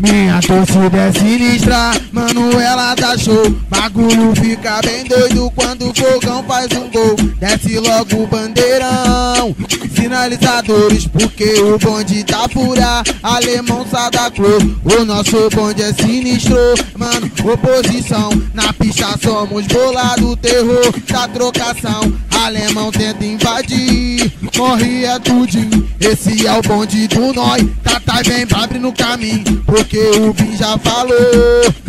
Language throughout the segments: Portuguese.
Minha torcida é sinistra, mano, ela dá show. Bagulho fica bem doido quando o fogão faz um gol. Desce logo o bandeirão, sinalizadores, porque o bonde tá fura. Alemão Santa Cruz, o nosso bonde é sinistro. Mano, oposição, na pista somos bolado. Terror da trocação, alemão tenta invadir, morre é tudinho. Esse é o bonde do nós, Tatai vem abre no caminho, porque o Bin já falou,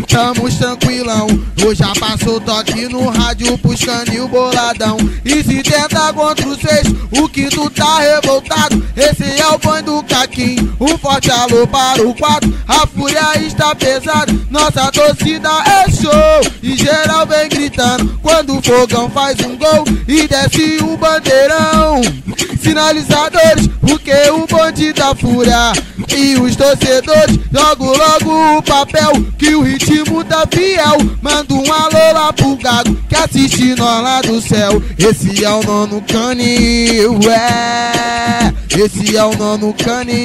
tamo tranquilão. Hoje já passou toque no rádio pros canil boladão. E se tenta contra os seis, o que tu tá revoltado? Esse é o bonde do Caquinho, um forte alô para o 4. A fúria está pesada, nossa torcida é show. E geral vem gritando quando o fogão faz um gol e desce o bandeirão. Sinalizadores, porque o bonde da fúria. E os torcedores, jogo logo o papel, que o ritmo tá fiel. Manda um alô lá pro gado que assiste nós lá do céu. Esse é o nono canil, esse é o nono canil.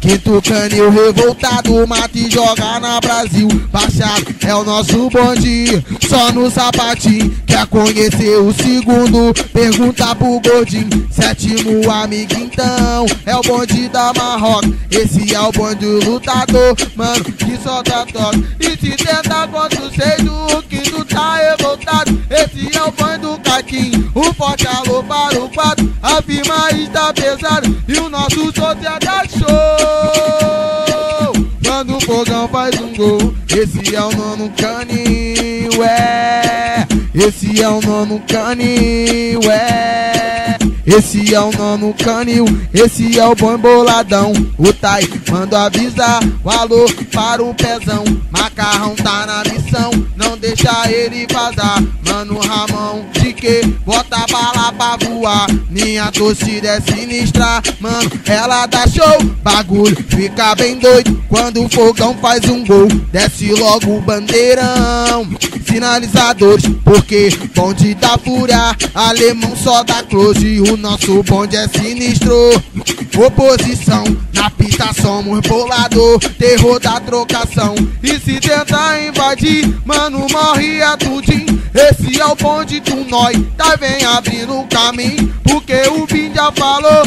Quinto canil revoltado, mata e joga na Brasil. Baixado é o nosso bonde, só no sapatinho. Quer conhecer o segundo? Pergunta pro gordinho. Sétimo amigo então, é o bonde da Marroca. Esse é o bonde do lutador, mano, que solta toque. E se tenta contra o seis, o quinto tá revoltado. Esse é o bonde do Caquinho, um forte alô para o 4. A firma está pesada e o nosso sociedade show. Quando o fogão faz um gol, esse é o nono canil, esse é o nono canil, esse é o nono canil, esse é o bom boladão. O Tai manda avisar, o alô para o pezão. Macarrão tá na missão, não deixa ele vazar. Mano Ramão, de que bota bala pra voar. Minha torcida é sinistra, mano, ela dá show. Bagulho fica bem doido quando o fogão faz um gol. Desce logo o bandeirão, sinalizadores, porque bonde da fúria. Alemão só dá close, o nosso bonde é sinistro. Oposição, na pista somos bolador. Terror da trocação, e se tentar invadir, mano, morre a tudinho. Esse é o bonde do nós, tá vem abrindo o caminho, porque o Bin já falou.